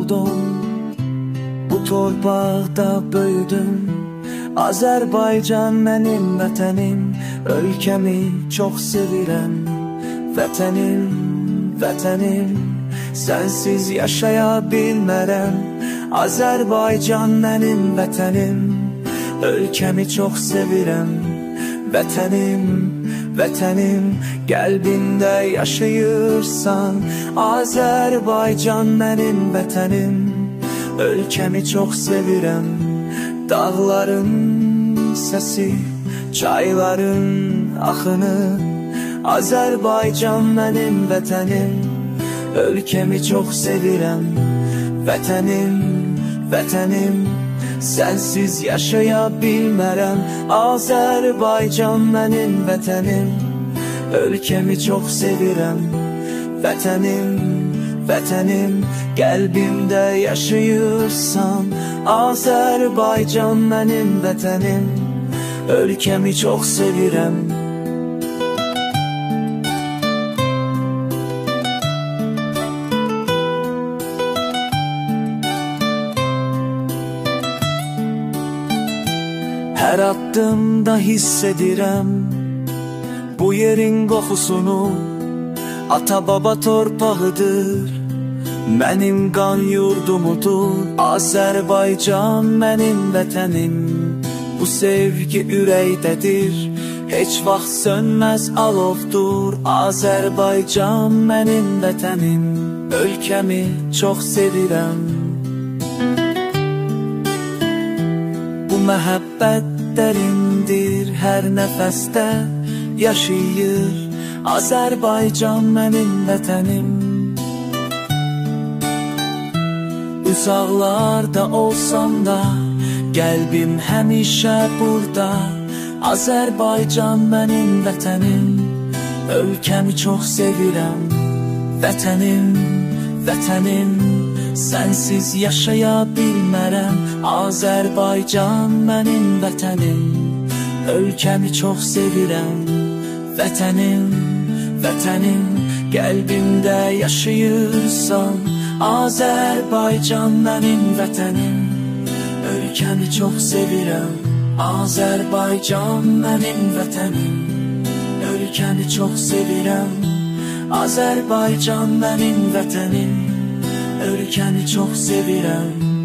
doğdum, bu torpaqda böyüdüm. Azərbaycan mənim vətənim, ölkəmi çox sevirəm. Vətənim, vətənim, sənsiz yaşaya bilmərəm. Azərbaycan mənim vətənim, ölkəmi çox sevirəm. Vətənim, vətənim, qəlbimdə yaşayırsan. Azərbaycan mənim vətənim, ölkəmi çox sevirəm. Dağların səsi, çayların axını. Azərbaycan mənim vətənim, ölkəmi çox sevirəm. Vətənim, vətənim, sənsiz yaşaya bilmərəm. Azərbaycan mənim vətənim, ölkəmi çox sevirəm. Vətənim, vətənim, qəlbimdə yaşayırsan. Azərbaycan mənim vətənim, ölkəmi çox sevirəm. Hər addımda hiss edirəm bu yerin qoxusunu. Ata-baba torpağıdır, mənim qan yurdumudur. Azərbaycan mənim vətənim, bu sevgi ürəkdədir, heç vaxt sönməz alovdur. Azərbaycan mənim vətənim, ölkəmi çox sevirəm. Bu məhəbbət dərindir, hər nəfəsdə yaşayır. Azərbaycan mənim vətənim, uzaqlarda olsam da qəlbim həmişə burada. Azərbaycan mənim vətənim, ölkəmi çox sevirəm. Vətənim, vətənim, sənsiz yaşaya bilmərəm. Azərbaycan mənim vətənim, ölkəmi çox sevirəm. Vətənim, vətənim, qəlbimdə yaşayırsan. Azərbaycan mənim vətənim, ölkəmi çox sevirəm. Azərbaycan mənim vətənim, ölkəmi çox sevirəm. Azərbaycan mənim vətənim, ölkəmi çox sevirəm.